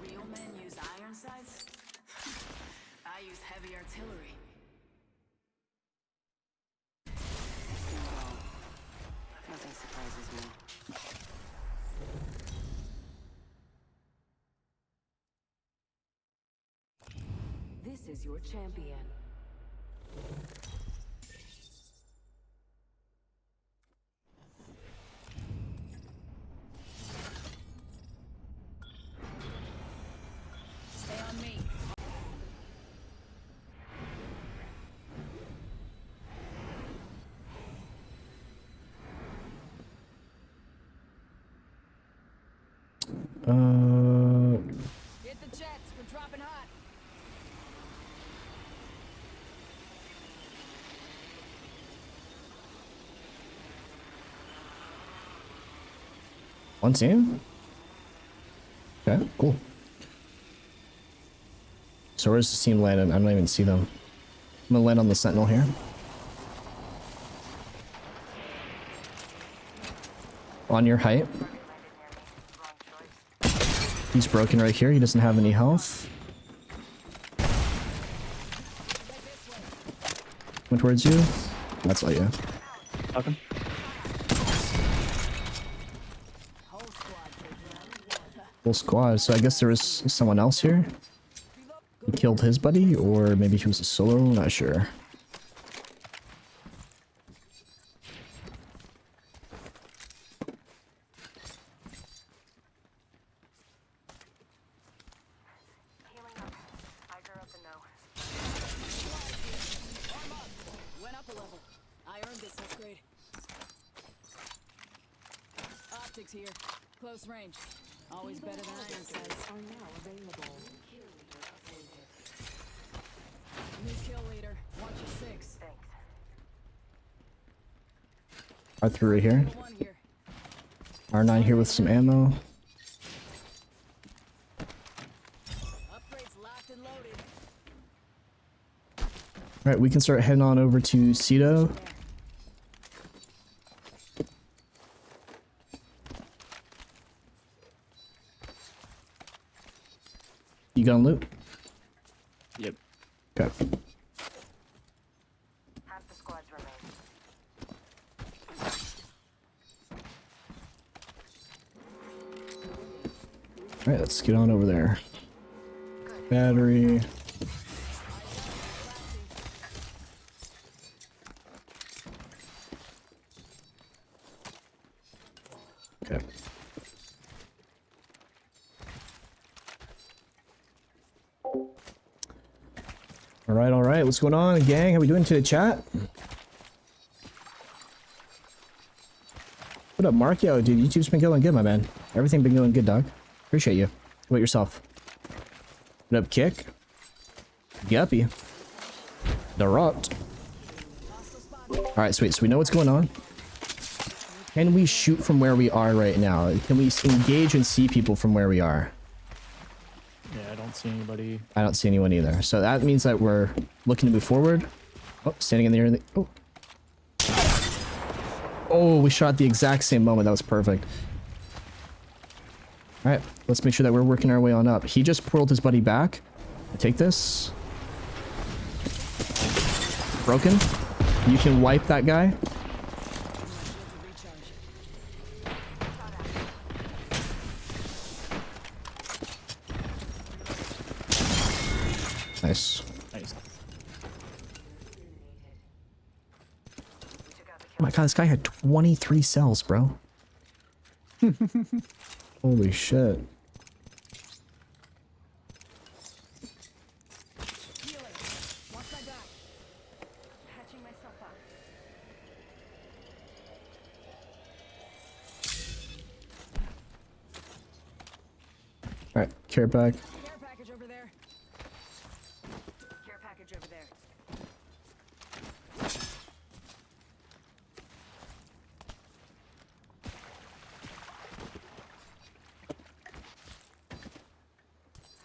Real men use iron sights? I use heavy artillery. Nothing surprises me. This is your champion. Stay on me. Hit the jets. We're dropping hot. One team? Okay, cool. So where's this team landed? I don't even see them. I'm gonna land on the sentinel here. On your height. He's broken right here. He doesn't have any health. Went towards you. That's all you. Okay. Full squad. So I guess there was someone else here. He killed his buddy, or maybe he was a solo. Not sure. Went up a level. I earned this upgrade. Optics here. Close range. Always better than iron sights. Are now available. New kill leader. Watch your six. R3 right here. One here. R9 here with some ammo. Upgrades locked and loaded. Alright, we can start heading on over to Cedo. You got loot? Yep. Okay. Half the squads remain. All right, let's get on over there. Battery. Okay. All right. What's going on, gang? How we doing today, chat? What up, Mark? Yo, dude, YouTube's been going good, my man. Everything been going good, dog. Appreciate you. What about yourself? What up, Kick? Guppy. The Rot. Alright, sweet. So we know what's going on. Can we shoot from where we are right now? Can we engage and see people from where we are? Yeah, I don't see anybody. I don't see anyone either. So that means that we're looking to move forward. Oh, standing in the air. Oh. Oh, we shot at the exact same moment. That was perfect. All right, let's make sure that we're working our way on up. He just whirled his buddy back. Take this. Broken. You can wipe that guy. Nice. Nice. Oh my god, this guy had 23 cells, bro. Holy shit. Alright, care pack. Care package over there. Care package over there.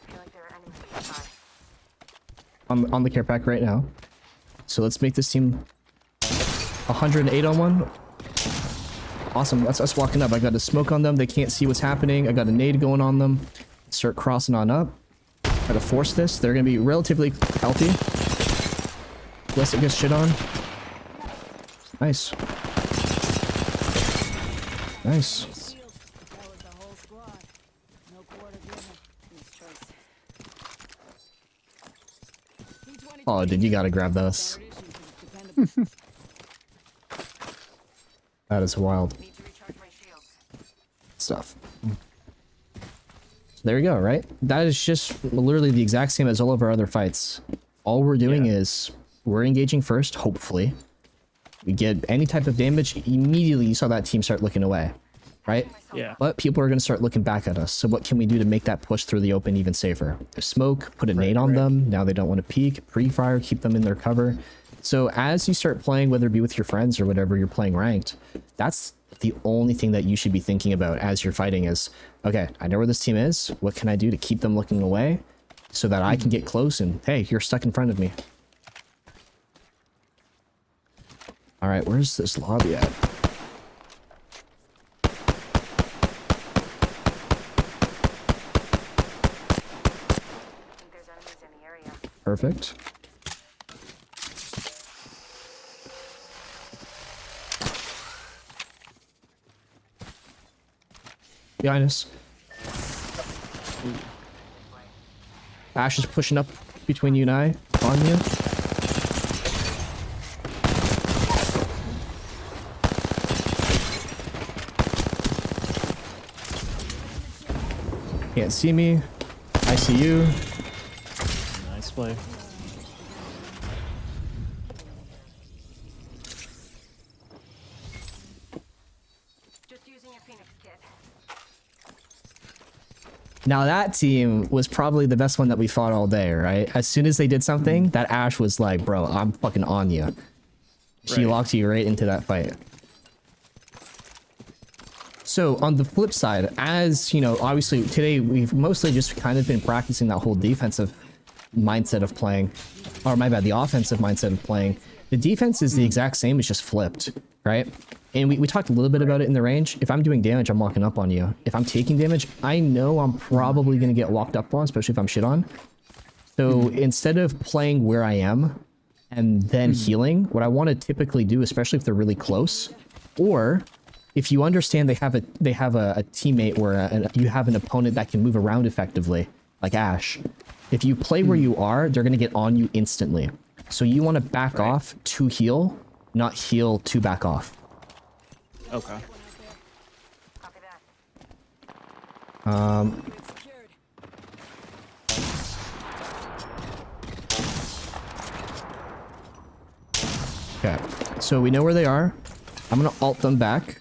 feel like there are enemies nearby. On the care pack right now. So let's make this team 108 on one. Awesome, that's us walking up. I got a smoke on them. They can't see what's happening. I got a nade going on them. Start crossing on up. Try to force this. They're going to be relatively healthy. Unless it gets shit on. Nice. Nice. Shield. That was the whole squad. No quarter given. Nice choice. P20 Oh, dude, you got to grab those. dependable. That is wild Need to recharge my shields. stuff. There you go, right? That is just literally the exact same as all of our other fights. All we're doing is we're engaging first, hopefully. We get any type of damage, immediately you saw that team start looking away, right? Yeah. But people are going to start looking back at us. So what can we do to make that push through the open even safer? Smoke, put a nade on them. Now they don't want to peek. Pre-fire, keep them in their cover. So as you start playing, whether it be with your friends or whatever, you're playing ranked, that's the only thing that you should be thinking about as you're fighting is, okay, I know where this team is. What can I do to keep them looking away so that I can get close and, hey, you're stuck in front of me. All right, where's this lobby at? I think there's enemies in the area. Perfect. Behind us. Ash is pushing up between you and I. On you. Can't see me. I see you. Nice play. Just using a Phoenix kit. Now that team was probably the best one that we fought all day, right? As soon as they did something, that Ash was like, bro, I'm fucking on you. She Right. locked you right into that fight. So on the flip side, as you know, obviously today we've mostly just kind of been practicing that whole defensive mindset of playing, or my bad, the offensive mindset of playing. The defense is the exact same, it's just flipped, right? And we talked a little bit about it in the range. If I'm doing damage, I'm walking up on you. If I'm taking damage, I know I'm probably going to get walked up on, especially if I'm shit on. So instead of playing where I am and then healing, what I want to typically do, especially if they're really close, or if you understand they have a teammate or you have an opponent that can move around effectively, like Ash, if you play where you are, they're gonna get on you instantly. So you want to back off to heal, not heal to back off. Okay. Okay, so we know where they are. I'm gonna ult them back.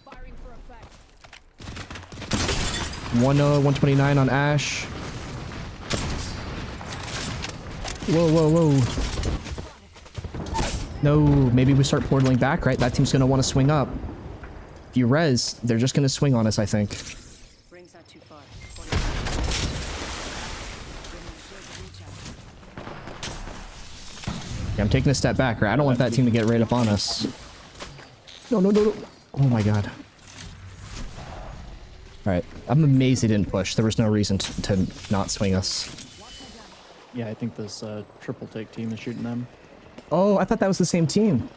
129 on Ash. Whoa, whoa, whoa. No, maybe we start portaling back, right? That team's gonna want to swing up. If you res, they're just gonna swing on us, I think. Rings not too far. Yeah, I'm taking a step back, right? I don't want that team to get right up on us. No, no, no, no. Oh my god. Alright, I'm amazed they didn't push. There was no reason to not swing us. Yeah, I think this triple take team is shooting them. Oh, I thought that was the same team.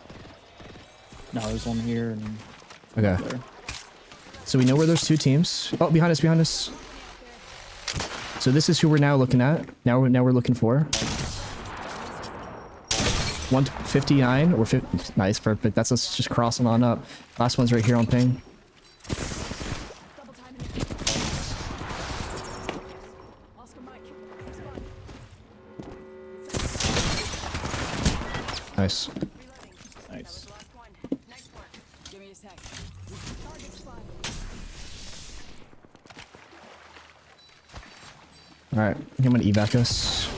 No, there's one here and Okay. there. So we know where there's two teams. Oh, behind us, behind us. So this is who we're now looking at. Now we're looking for 159 or 50. Nice, perfect. That's us just crossing on up. Last one's right here on ping. Nice. Nice. Give me a sec. All right, I'm gonna evac us.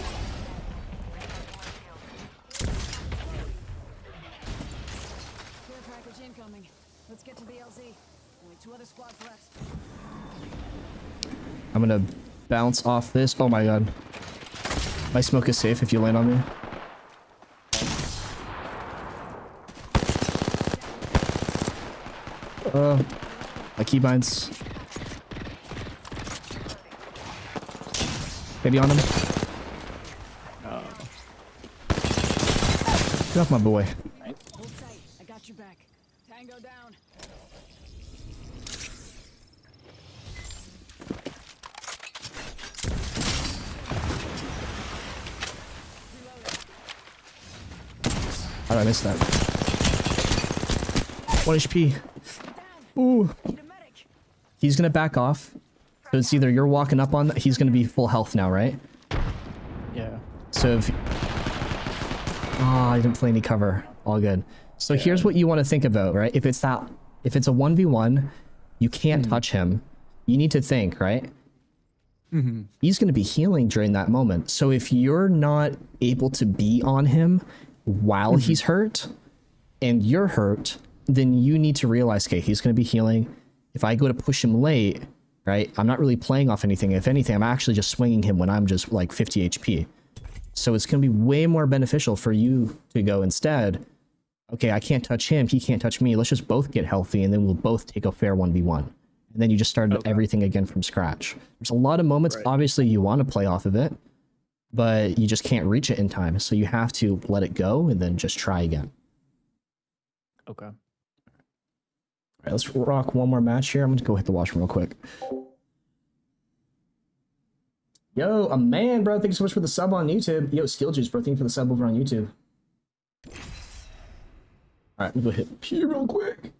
Care package incoming. Let's get to the LZ. Only 2 other squads left. I'm gonna bounce off this. Oh my god. My smoke is safe if you land on me. My keybinds. Maybe on him. Get off my boy. Hold tight. I got your back. Tango down. How did I miss that? 1 HP. Ooh. Need a medic. He's gonna back off. So it's either you're walking up on, he's gonna be full health now, right? Yeah. So if... Oh, I didn't play any cover. All good. So here's what you want to think about, right? If it's a 1v1, you can't touch him. You need to think, right? He's going to be healing during that moment. So if you're not able to be on him while he's hurt and you're hurt, then you need to realize, okay, he's going to be healing. If I go to push him late, right, I'm not really playing off anything. If anything, I'm actually just swinging him when I'm just like 50 HP. So it's going to be way more beneficial for you to go instead, okay, I can't touch him, he can't touch me, let's just both get healthy and then we'll both take a fair 1v1. And then you just started everything again from scratch. There's a lot of moments, obviously, you want to play off of it, but you just can't reach it in time. So you have to let it go and then just try again. Okay. All right, let's rock one more match here. I'm going to go hit the washroom real quick. Yo, a man, bro. Thank you so much for the sub on YouTube. Yo, Skill Juice, bro. Thank you for the sub over on YouTube. All right, let me go hit P real quick.